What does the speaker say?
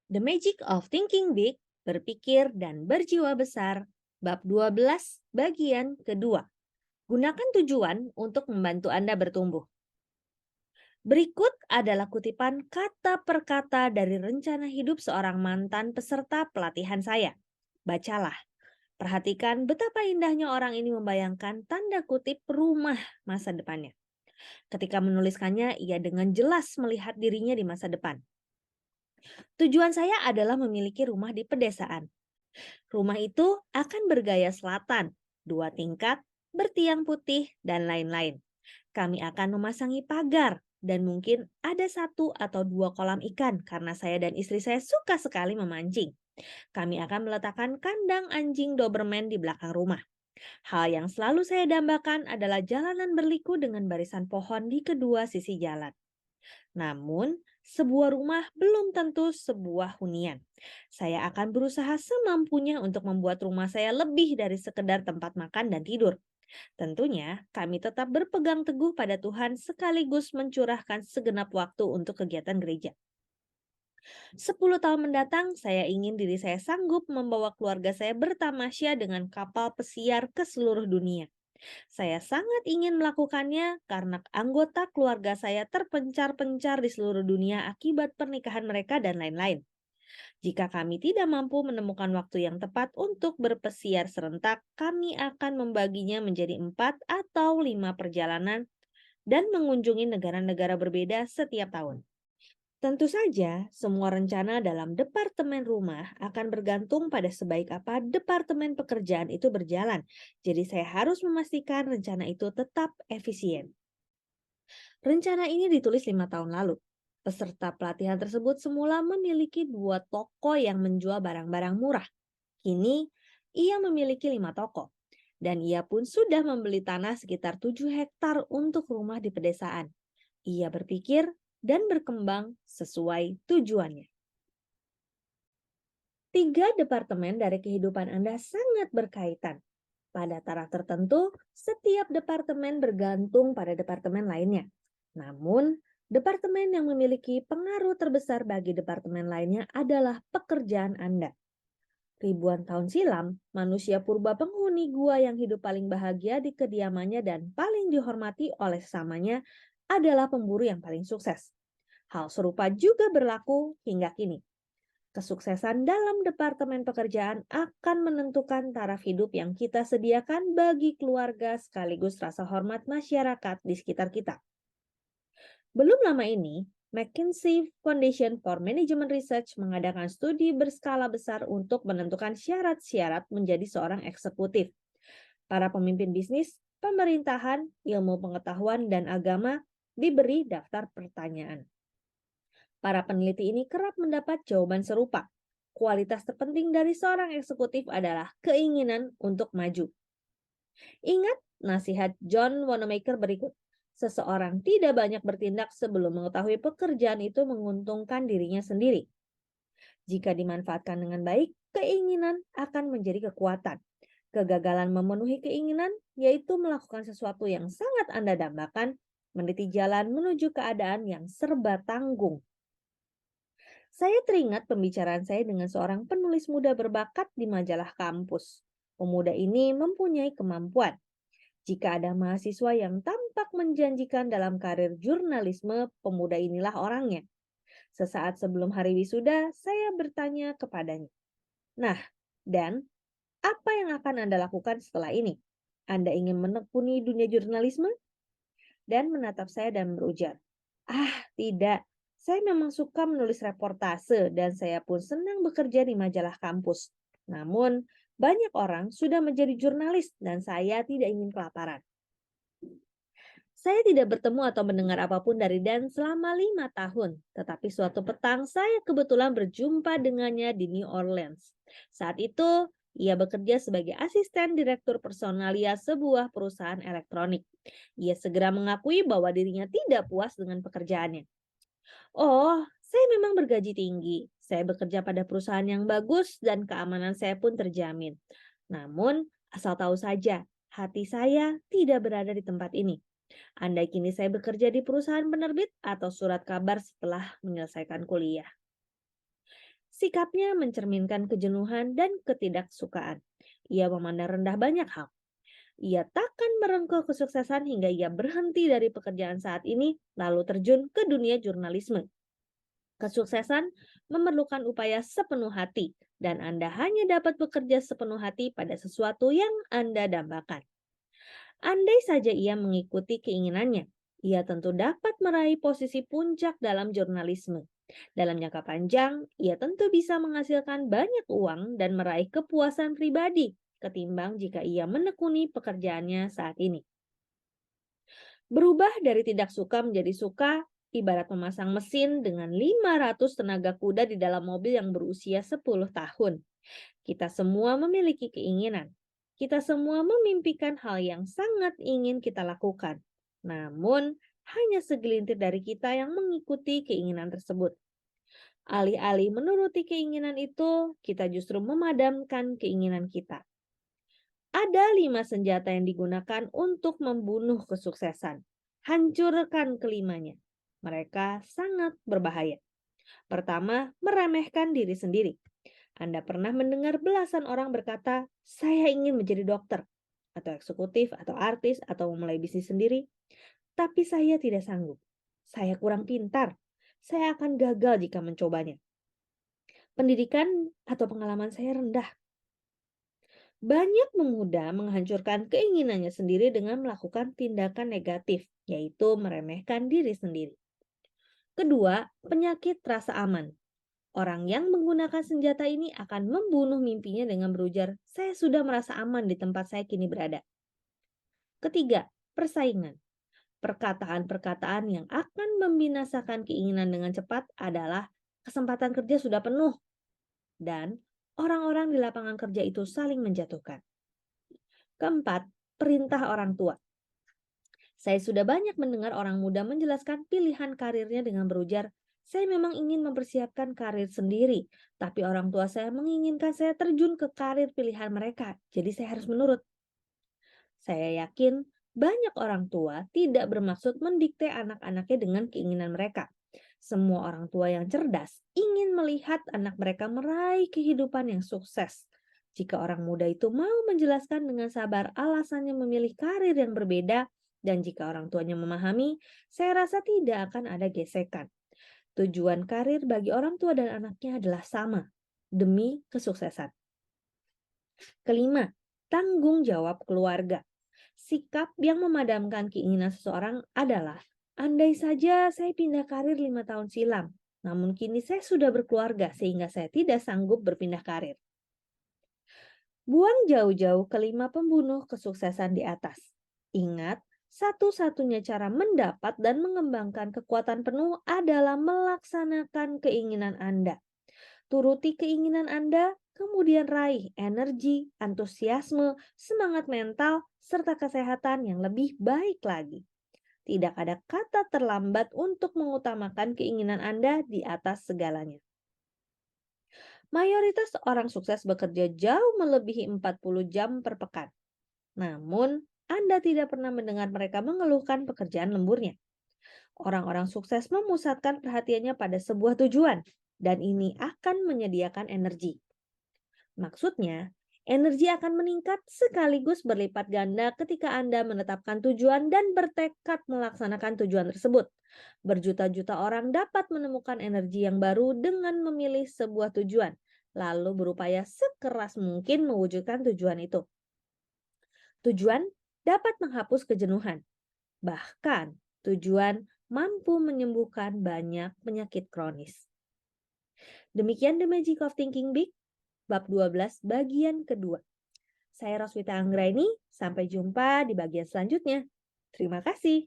The Magic of Thinking Big, Berpikir dan Berjiwa Besar, bab 12, bagian kedua. Gunakan tujuan untuk membantu Anda bertumbuh. Berikut adalah kutipan kata per kata dari rencana hidup seorang mantan peserta pelatihan saya. Bacalah. Perhatikan betapa indahnya orang ini membayangkan tanda kutip rumah masa depannya. Ketika menuliskannya, ia dengan jelas melihat dirinya di masa depan. Tujuan saya adalah memiliki rumah di pedesaan. Rumah itu akan bergaya selatan, 2 tingkat, bertiang putih, dan lain-lain. Kami akan memasangi pagar, dan mungkin ada 1 atau 2 kolam ikan karena saya dan istri saya suka sekali memancing. Kami akan meletakkan kandang anjing Doberman di belakang rumah. Hal yang selalu saya dambakan adalah jalanan berliku dengan barisan pohon di kedua sisi jalan. Namun, sebuah rumah belum tentu sebuah hunian. Saya akan berusaha semampunya untuk membuat rumah saya lebih dari sekedar tempat makan dan tidur. Tentunya, kami tetap berpegang teguh pada Tuhan sekaligus mencurahkan segenap waktu untuk kegiatan gereja. 10 tahun mendatang, saya ingin diri saya sanggup membawa keluarga saya bertamasya dengan kapal pesiar ke seluruh dunia. Saya sangat ingin melakukannya karena anggota keluarga saya terpencar-pencar di seluruh dunia akibat pernikahan mereka dan lain-lain. Jika kami tidak mampu menemukan waktu yang tepat untuk berpesiar serentak, kami akan membaginya menjadi 4 atau 5 perjalanan dan mengunjungi negara-negara berbeda setiap tahun. Tentu saja, semua rencana dalam departemen rumah akan bergantung pada sebaik apa departemen pekerjaan itu berjalan. Jadi saya harus memastikan rencana itu tetap efisien. Rencana ini ditulis 5 tahun lalu. Peserta pelatihan tersebut semula memiliki 2 toko yang menjual barang-barang murah. Kini, ia memiliki 5 toko. Dan ia pun sudah membeli tanah sekitar 7 hektar untuk rumah di pedesaan. Ia berpikir dan berkembang sesuai tujuannya. 3 departemen dari kehidupan Anda sangat berkaitan. Pada taraf tertentu, setiap departemen bergantung pada departemen lainnya. Namun, departemen yang memiliki pengaruh terbesar bagi departemen lainnya adalah pekerjaan Anda. Ribuan tahun silam, manusia purba penghuni gua yang hidup paling bahagia di kediamannya dan paling dihormati oleh sesamanya adalah pemburu yang paling sukses. Hal serupa juga berlaku hingga kini. Kesuksesan dalam departemen pekerjaan akan menentukan taraf hidup yang kita sediakan bagi keluarga sekaligus rasa hormat masyarakat di sekitar kita. Belum lama ini, McKinsey Foundation for Management Research mengadakan studi berskala besar untuk menentukan syarat-syarat menjadi seorang eksekutif. Para pemimpin bisnis, pemerintahan, ilmu pengetahuan, dan agama diberi daftar pertanyaan. Para peneliti ini kerap mendapat jawaban serupa. Kualitas terpenting dari seorang eksekutif adalah keinginan untuk maju. Ingat nasihat John Wanamaker berikut. Seseorang tidak banyak bertindak sebelum mengetahui pekerjaan itu menguntungkan dirinya sendiri. Jika dimanfaatkan dengan baik, keinginan akan menjadi kekuatan. Kegagalan memenuhi keinginan yaitu melakukan sesuatu yang sangat Anda dambakan, meniti jalan menuju keadaan yang serba tanggung. Saya teringat pembicaraan saya dengan seorang penulis muda berbakat di majalah kampus. Pemuda ini mempunyai kemampuan. Jika ada mahasiswa yang tampak menjanjikan dalam karir jurnalisme, pemuda inilah orangnya. Sesaat sebelum hari wisuda, saya bertanya kepadanya, "Nah, Dan, apa yang akan Anda lakukan setelah ini? Anda ingin menekuni dunia jurnalisme?" Dan menatap saya dan berujar, "Ah, tidak. Saya memang suka menulis reportase dan saya pun senang bekerja di majalah kampus. Namun, banyak orang sudah menjadi jurnalis dan saya tidak ingin kelaparan." Saya tidak bertemu atau mendengar apapun dari Dan selama 5 tahun. Tetapi suatu petang saya kebetulan berjumpa dengannya di New Orleans. Saat itu, ia bekerja sebagai asisten direktur personalia sebuah perusahaan elektronik. Ia segera mengakui bahwa dirinya tidak puas dengan pekerjaannya. "Oh, saya memang bergaji tinggi. Saya bekerja pada perusahaan yang bagus dan keamanan saya pun terjamin. Namun, asal tahu saja, hati saya tidak berada di tempat ini. Andai kini saya bekerja di perusahaan penerbit atau surat kabar setelah menyelesaikan kuliah." Sikapnya mencerminkan kejenuhan dan ketidaksukaan. Ia memandang rendah banyak hal. Ia takkan merengkuh kesuksesan hingga ia berhenti dari pekerjaan saat ini, lalu terjun ke dunia jurnalisme. Kesuksesan memerlukan upaya sepenuh hati, dan Anda hanya dapat bekerja sepenuh hati pada sesuatu yang Anda dambakan. Andai saja ia mengikuti keinginannya, ia tentu dapat meraih posisi puncak dalam jurnalisme. Dalam jangka panjang, ia tentu bisa menghasilkan banyak uang dan meraih kepuasan pribadi ketimbang jika ia menekuni pekerjaannya saat ini. Berubah dari tidak suka menjadi suka, ibarat memasang mesin dengan 500 tenaga kuda di dalam mobil yang berusia 10 tahun. Kita semua memiliki keinginan. Kita semua memimpikan hal yang sangat ingin kita lakukan. Namun, hanya segelintir dari kita yang mengikuti keinginan tersebut. Alih-alih menuruti keinginan itu, kita justru memadamkan keinginan kita. Ada 5 senjata yang digunakan untuk membunuh kesuksesan. Hancurkan kelimanya. Mereka sangat berbahaya. Pertama, meremehkan diri sendiri. Anda pernah mendengar belasan orang berkata, "Saya ingin menjadi dokter," atau eksekutif, atau artis, atau memulai bisnis sendiri. Tapi saya tidak sanggup. Saya kurang pintar. Saya akan gagal jika mencobanya. Pendidikan atau pengalaman saya rendah. Banyak pemuda menghancurkan keinginannya sendiri dengan melakukan tindakan negatif, yaitu meremehkan diri sendiri. Kedua, penyakit rasa aman. Orang yang menggunakan senjata ini akan membunuh mimpinya dengan berujar, "Saya sudah merasa aman di tempat saya kini berada." Ketiga, persaingan. Perkataan-perkataan yang akan membinasakan keinginan dengan cepat adalah kesempatan kerja sudah penuh dan orang-orang di lapangan kerja itu saling menjatuhkan. Keempat, perintah orang tua. Saya sudah banyak mendengar orang muda menjelaskan pilihan karirnya dengan berujar, "Saya memang ingin mempersiapkan karir sendiri, tapi orang tua saya menginginkan saya terjun ke karir pilihan mereka, jadi saya harus menurut." Saya yakin banyak orang tua tidak bermaksud mendikte anak-anaknya dengan keinginan mereka. Semua orang tua yang cerdas ingin melihat anak mereka meraih kehidupan yang sukses. Jika orang muda itu mau menjelaskan dengan sabar alasannya memilih karir yang berbeda, dan jika orang tuanya memahami, saya rasa tidak akan ada gesekan. Tujuan karir bagi orang tua dan anaknya adalah sama, demi kesuksesan. Kelima, tanggung jawab keluarga. Sikap yang memadamkan keinginan seseorang adalah, andai saja saya pindah karir 5 tahun silam, namun kini saya sudah berkeluarga sehingga saya tidak sanggup berpindah karir. Buang jauh-jauh kelima pembunuh kesuksesan di atas. Ingat, satu-satunya cara mendapat dan mengembangkan kekuatan penuh adalah melaksanakan keinginan Anda. Turuti keinginan Anda, kemudian raih energi, antusiasme, semangat mental, serta kesehatan yang lebih baik lagi. Tidak ada kata terlambat untuk mengutamakan keinginan Anda di atas segalanya. Mayoritas orang sukses bekerja jauh melebihi 40 jam per pekan. Namun, Anda tidak pernah mendengar mereka mengeluhkan pekerjaan lemburnya. Orang-orang sukses memusatkan perhatiannya pada sebuah tujuan, dan ini akan menyediakan energi. Maksudnya, energi akan meningkat sekaligus berlipat ganda ketika Anda menetapkan tujuan dan bertekad melaksanakan tujuan tersebut. Berjuta-juta orang dapat menemukan energi yang baru dengan memilih sebuah tujuan, lalu berupaya sekeras mungkin mewujudkan tujuan itu. Tujuan dapat menghapus kejenuhan. Bahkan, tujuan mampu menyembuhkan banyak penyakit kronis. Demikian The Magic of Thinking Big, bab 12 bagian kedua. Saya Roswita Anggraini, sampai jumpa di bagian selanjutnya. Terima kasih.